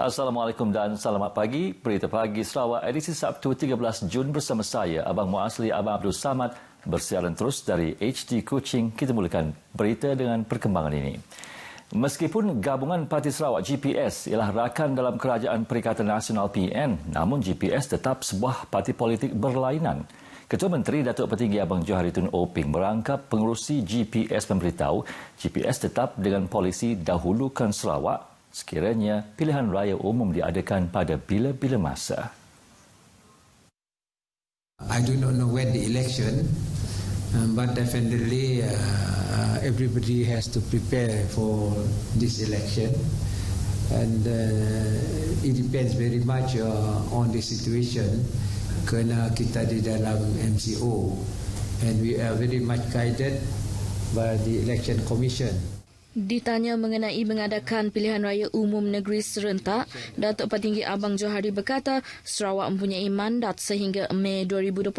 Assalamualaikum dan selamat pagi. Berita Pagi Sarawak edisi Sabtu 13 Jun bersama saya, Abang Muasli Abang Abdul Samad, bersiaran terus dari HD Kuching. Kita mulakan berita dengan perkembangan ini. Meskipun gabungan Parti Sarawak GPS ialah rakan dalam Kerajaan Perikatan Nasional PN, namun GPS tetap sebuah parti politik berlainan. Ketua Menteri Datuk Petinggi Abang Johari Tun Oping merangkap pengerusi GPS memberitahu GPS tetap dengan polisi dahulukan Sarawak sekiranya pilihan raya umum diadakan pada bila-bila masa. I do not know when the election, but definitely everybody has to prepare for this election, and it depends very much on the situation. Kerana kita di dalam MCO, and we are very much guided by the Election Commission. Ditanya mengenai mengadakan pilihan raya umum negeri serentak, Datuk Petinggi Abang Johari berkata Sarawak mempunyai mandat sehingga Mei 2021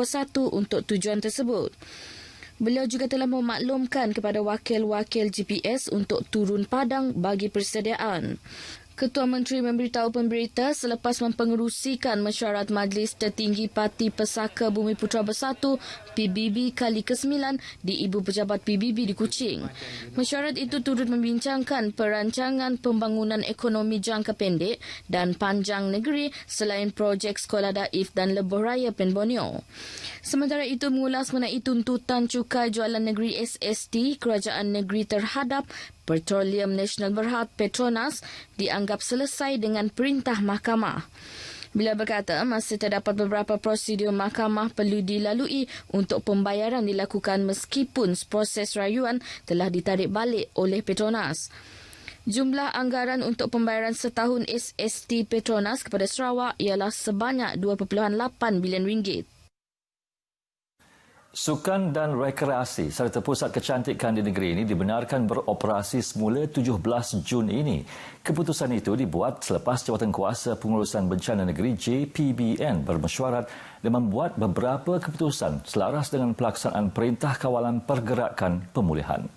untuk tujuan tersebut. Beliau juga telah memaklumkan kepada wakil-wakil GPS untuk turun padang bagi persediaan. Ketua Menteri memberitahu pemberita selepas mempengerusikan mesyuarat Majlis Tertinggi Parti Pesaka Bumi Putera Bersatu PBB kali ke-9 di Ibu Pejabat PBB di Kuching. Mesyuarat itu turut membincangkan perancangan pembangunan ekonomi jangka pendek dan panjang negeri selain projek Sekolah Daif dan Lebuh Raya Pen Borneo. Sementara itu mengulas mengenai tuntutan cukai jualan negeri SST Kerajaan Negeri terhadap Petroleum Nasional Berhad Petronas dianggap selesai dengan perintah mahkamah. Beliau berkata masih terdapat beberapa prosedur mahkamah perlu dilalui untuk pembayaran dilakukan meskipun proses rayuan telah ditarik balik oleh Petronas. Jumlah anggaran untuk pembayaran setahun SST Petronas kepada Sarawak ialah sebanyak 2.8 bilion ringgit. Sukan dan rekreasi serta pusat kecantikan di negeri ini dibenarkan beroperasi semula 17 Jun ini. Keputusan itu dibuat selepas Jawatankuasa Pengurusan Bencana Negeri JPBN bermesyuarat dan membuat beberapa keputusan selaras dengan pelaksanaan Perintah Kawalan Pergerakan Pemulihan.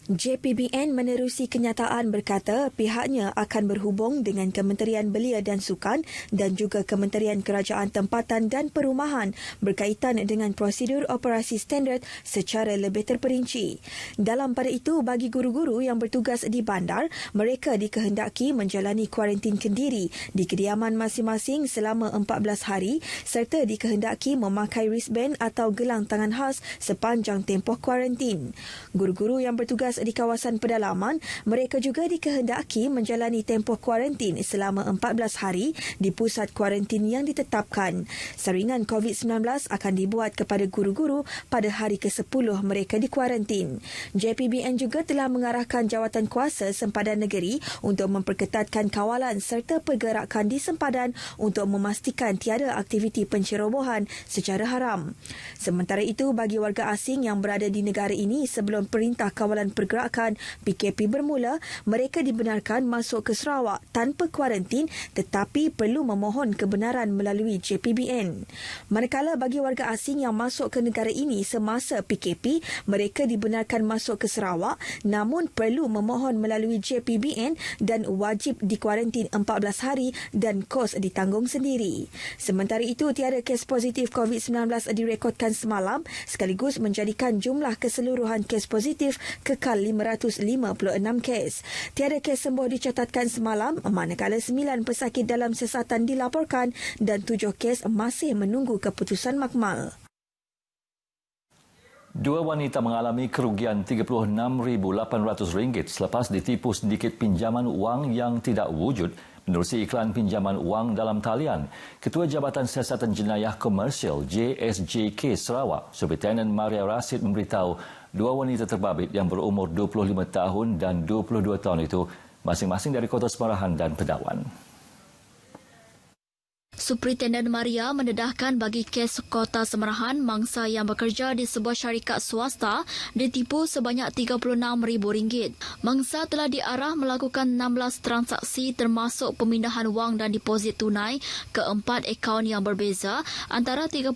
JPBN menerusi kenyataan berkata pihaknya akan berhubung dengan Kementerian Belia dan Sukan dan juga Kementerian Kerajaan Tempatan dan Perumahan berkaitan dengan prosedur operasi standard secara lebih terperinci. Dalam pada itu, bagi guru-guru yang bertugas di bandar, mereka dikehendaki menjalani kuarantin kendiri di kediaman masing-masing selama 14 hari serta dikehendaki memakai wristband atau gelang tangan khas sepanjang tempoh kuarantin. Guru-guru yang bertugas di kawasan pedalaman, mereka juga dikehendaki menjalani tempoh kuarantin selama 14 hari di pusat kuarantin yang ditetapkan. Saringan COVID-19 akan dibuat kepada guru-guru pada hari ke-10 mereka dikuarantin. JPBN juga telah mengarahkan Jawatankuasa Sempadan Negeri untuk memperketatkan kawalan serta pergerakan di sempadan untuk memastikan tiada aktiviti pencerobohan secara haram. Sementara itu, bagi warga asing yang berada di negara ini sebelum Perintah Kawalan Pergerakan PKP bermula, mereka dibenarkan masuk ke Sarawak tanpa kuarantin tetapi perlu memohon kebenaran melalui JPBN. Manakala bagi warga asing yang masuk ke negara ini semasa PKP, mereka dibenarkan masuk ke Sarawak namun perlu memohon melalui JPBN dan wajib dikuarantin 14 hari dan kos ditanggung sendiri. Sementara itu, tiada kes positif COVID-19 direkodkan semalam sekaligus menjadikan jumlah keseluruhan kes positif kekal 556 kes. Tiada kes sembuh dicatatkan semalam, manakala 9 pesakit dalam siasatan dilaporkan dan 7 kes masih menunggu keputusan makmal. Dua wanita mengalami kerugian RM36,800 selepas ditipu sedikit pinjaman wang yang tidak wujud menerusi iklan pinjaman wang dalam talian. Ketua Jabatan Siasatan Jenayah Komersial JSJK Sarawak, Superintendent Maria Rasid memberitahu dua wanita terbabit yang berumur 25 tahun dan 22 tahun itu masing-masing dari Kota Semarahan dan Pedawan. Superintendent Maria mendedahkan bagi kes Kota Semarahan, mangsa yang bekerja di sebuah syarikat swasta ditipu sebanyak RM36,000. Mangsa telah diarah melakukan 16 transaksi termasuk pemindahan wang dan deposit tunai ke 4 akaun yang berbeza antara 31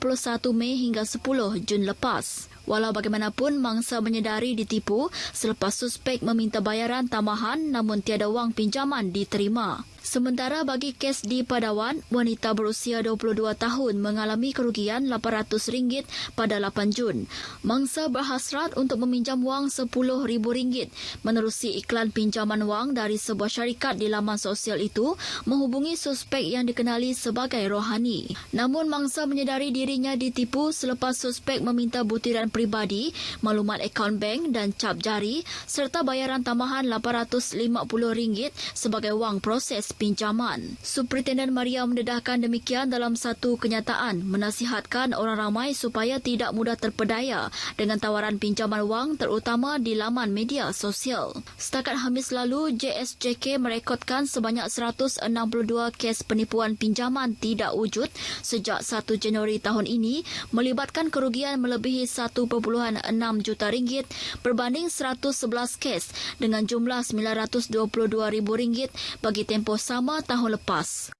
Mei hingga 10 Jun lepas. Walau bagaimanapun, mangsa menyedari ditipu selepas suspek meminta bayaran tambahan namun tiada wang pinjaman diterima. Sementara bagi kes di Padawan, wanita berusia 22 tahun mengalami kerugian RM800 pada 8 Jun. Mangsa berhasrat untuk meminjam wang RM10,000 menerusi iklan pinjaman wang dari sebuah syarikat di laman sosial itu menghubungi suspek yang dikenali sebagai Rohani. Namun mangsa menyedari dirinya ditipu selepas suspek meminta butiran peribadi, maklumat akaun bank dan cap jari serta bayaran tambahan RM850 sebagai wang proses pinjaman. Superintendent Maria mendedahkan demikian dalam satu kenyataan, menasihatkan orang ramai supaya tidak mudah terpedaya dengan tawaran pinjaman wang terutama di laman media sosial. Setakat Khamis lalu, JSJK merekodkan sebanyak 162 kes penipuan pinjaman tidak wujud sejak 1 Januari tahun ini melibatkan kerugian melebihi RM1.6 juta berbanding 111 kes dengan jumlah RM922,000 bagi tempoh sama tahun lepas.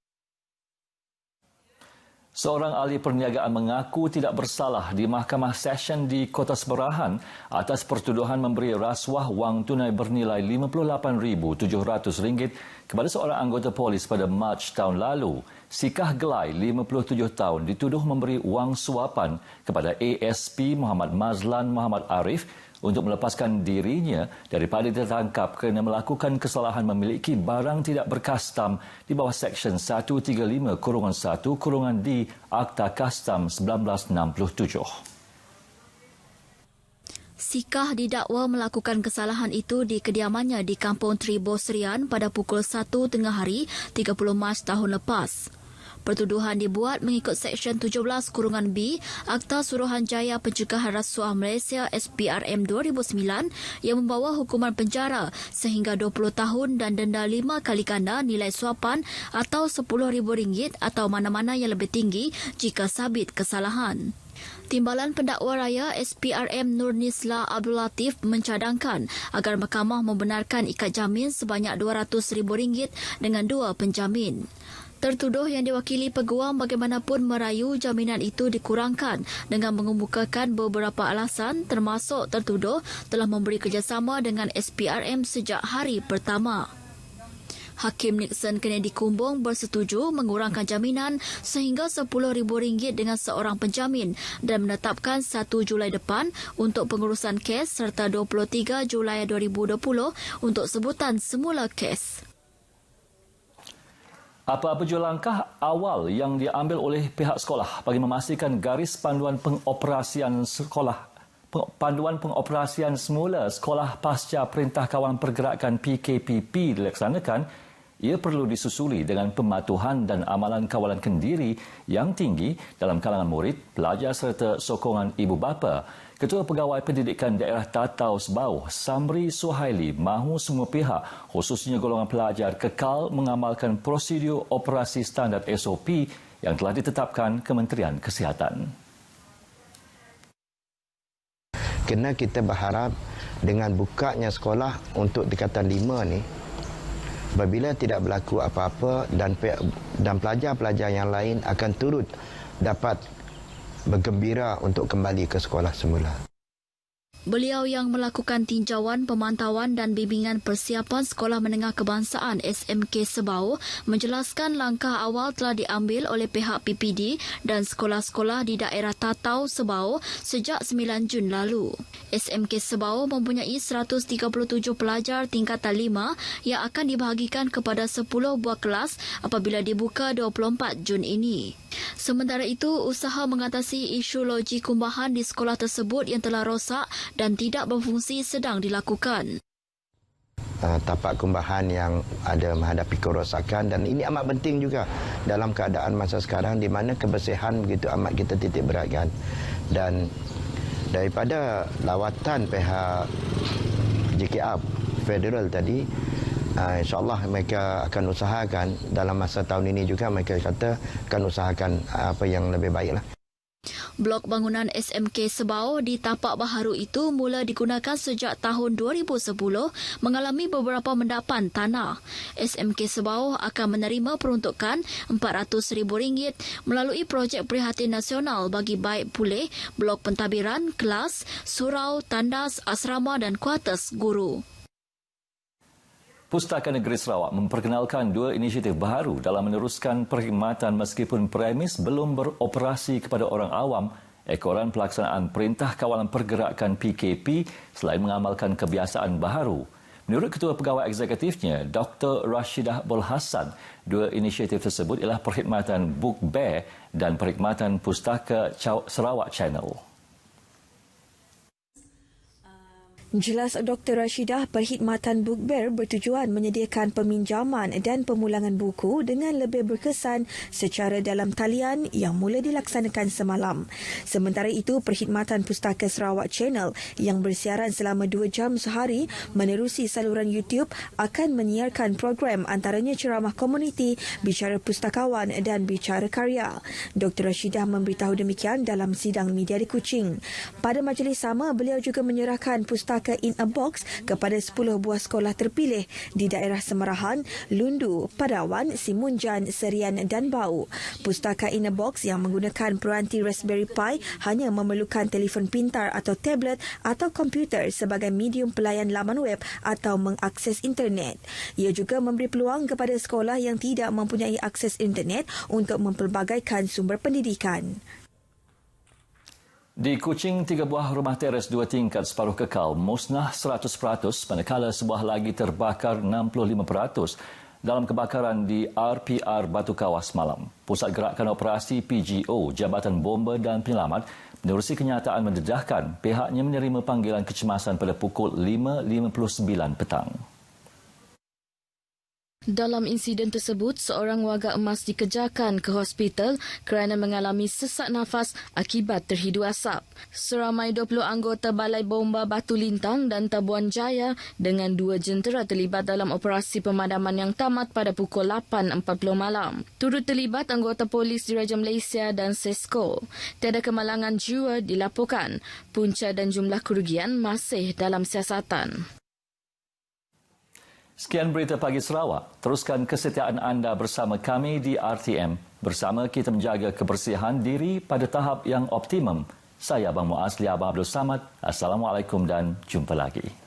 Seorang ahli perniagaan mengaku tidak bersalah di Mahkamah Session di Kota Semerahan atas pertuduhan memberi rasuah wang tunai bernilai RM58,700 kepada seorang anggota polis pada Mac tahun lalu. Sikah Gelai, 57 tahun, dituduh memberi wang suapan kepada ASP Muhammad Mazlan Muhammad Arif untuk melepaskan dirinya daripada ditangkap kerana melakukan kesalahan memiliki barang tidak berkastam di bawah Seksyen 135-1-D Akta Kastam 1967. Sikah didakwa melakukan kesalahan itu di kediamannya di Kampung Tribosrian pada pukul 1 tengah hari 30 Mac tahun lepas. Pertuduhan dibuat mengikut Seksyen 17-B Akta Suruhanjaya Pencegahan Rasuah Malaysia SPRM 2009 yang membawa hukuman penjara sehingga 20 tahun dan denda 5 kali ganda nilai suapan atau RM10,000 atau mana-mana yang lebih tinggi jika sabit kesalahan. Timbalan Pendakwa Raya SPRM Nur Nisla Abdul Latif mencadangkan agar mahkamah membenarkan ikat jamin sebanyak RM200,000 dengan 2 penjamin. Tertuduh yang diwakili peguam bagaimanapun merayu jaminan itu dikurangkan dengan mengemukakan beberapa alasan termasuk tertuduh telah memberi kerjasama dengan SPRM sejak hari pertama. Hakim Nixon Kennedy Kumbung bersetuju mengurangkan jaminan sehingga RM10,000 dengan seorang penjamin dan menetapkan 1 Julai depan untuk pengurusan kes serta 23 Julai 2020 untuk sebutan semula kes. Apa-apa jua langkah awal yang diambil oleh pihak sekolah bagi memastikan garis panduan pengoperasian semula sekolah pasca Perintah Kawalan Pergerakan PKPP dilaksanakan, ia perlu disusuli dengan pematuhan dan amalan kawalan kendiri yang tinggi dalam kalangan murid, pelajar serta sokongan ibu bapa. Ketua Pegawai Pendidikan Daerah Tatau Sebauh, Samri Suhaili, mahu semua pihak, khususnya golongan pelajar, kekal mengamalkan prosedur operasi standard SOP yang telah ditetapkan Kementerian Kesihatan. Kena kita berharap dengan bukanya sekolah untuk tingkatan 5 ni, apabila tidak berlaku apa-apa dan pelajar-pelajar yang lain akan turut dapat bergembira untuk kembali ke sekolah semula. Beliau yang melakukan tinjauan, pemantauan dan bimbingan persiapan Sekolah Menengah Kebangsaan SMK Sebauh menjelaskan langkah awal telah diambil oleh pihak PPD dan sekolah-sekolah di daerah Tatau Sebauh sejak 9 Jun lalu. SMK Sebauh mempunyai 137 pelajar tingkatan 5 yang akan dibahagikan kepada 10 buah kelas apabila dibuka 24 Jun ini. Sementara itu, usaha mengatasi isu loji kumbahan di sekolah tersebut yang telah rosak dan tidak berfungsi sedang dilakukan. Tapak kumbahan yang ada menghadapi kerosakan dan ini amat penting juga dalam keadaan masa sekarang di mana kebersihan begitu amat kita titik beratkan. Dan daripada lawatan pihak JKR Federal tadi, InsyaAllah mereka akan usahakan dalam masa tahun ini juga mereka kata akan usahakan apa yang lebih baiklah. Blok bangunan SMK Sebau di Tapak Baharu itu mula digunakan sejak tahun 2010 mengalami beberapa mendapan tanah. SMK Sebau akan menerima peruntukan RM400,000 melalui projek prihatin nasional bagi baik pulih blok pentadbiran, kelas, surau, tandas, asrama dan kuartus guru. Pustaka Negeri Sarawak memperkenalkan dua inisiatif baharu dalam meneruskan perkhidmatan meskipun premis belum beroperasi kepada orang awam, ekoran pelaksanaan Perintah Kawalan Pergerakan PKP selain mengamalkan kebiasaan baharu. Menurut Ketua Pegawai Eksekutifnya, Dr. Rashidah Bolhassan, dua inisiatif tersebut ialah perkhidmatan Book Bear dan perkhidmatan Pustaka Sarawak Channel. Jelas Dr. Rashidah, perkhidmatan Book Bear bertujuan menyediakan peminjaman dan pemulangan buku dengan lebih berkesan secara dalam talian yang mula dilaksanakan semalam. Sementara itu, perkhidmatan Pustaka Sarawak Channel yang bersiaran selama 2 jam sehari menerusi saluran YouTube akan menyiarkan program antaranya ceramah komuniti, bicara pustakawan dan bicara karya. Dr. Rashidah memberitahu demikian dalam sidang media di Kuching. Pada majlis sama, beliau juga menyerahkan Pustaka in a Box kepada 10 buah sekolah terpilih di daerah Semerahan, Lundu, Padawan, Simunjan, Serian dan Bau. Pustaka in a Box yang menggunakan peranti Raspberry Pi hanya memerlukan telefon pintar atau tablet atau komputer sebagai medium pelayan laman web atau mengakses internet. Ia juga memberi peluang kepada sekolah yang tidak mempunyai akses internet untuk mempelbagaikan sumber pendidikan. Di Kuching, 3 buah rumah teres 2 tingkat separuh kekal musnah 100% manakala sebuah lagi terbakar 65% dalam kebakaran di RPR Batu Kawas malam. Pusat Gerakan Operasi PGO, Jabatan Bomba dan Penyelamat menerusi kenyataan mendedahkan pihaknya menerima panggilan kecemasan pada pukul 5.59 petang. Dalam insiden tersebut, seorang warga emas dikejarkan ke hospital kerana mengalami sesak nafas akibat terhidu asap. Seramai 20 anggota Balai Bomba Batu Lintang dan Tabuan Jaya dengan 2 jentera terlibat dalam operasi pemadaman yang tamat pada pukul 8.40 malam. Turut terlibat anggota polis Diraja Malaysia dan SESCO. Tiada kemalangan jiwa dilaporkan. Punca dan jumlah kerugian masih dalam siasatan. Sekian berita pagi Sarawak. Teruskan kesetiaan anda bersama kami di RTM. Bersama kita menjaga kebersihan diri pada tahap yang optimum. Saya Abang Muazli Abang Abdul Samad. Assalamualaikum dan jumpa lagi.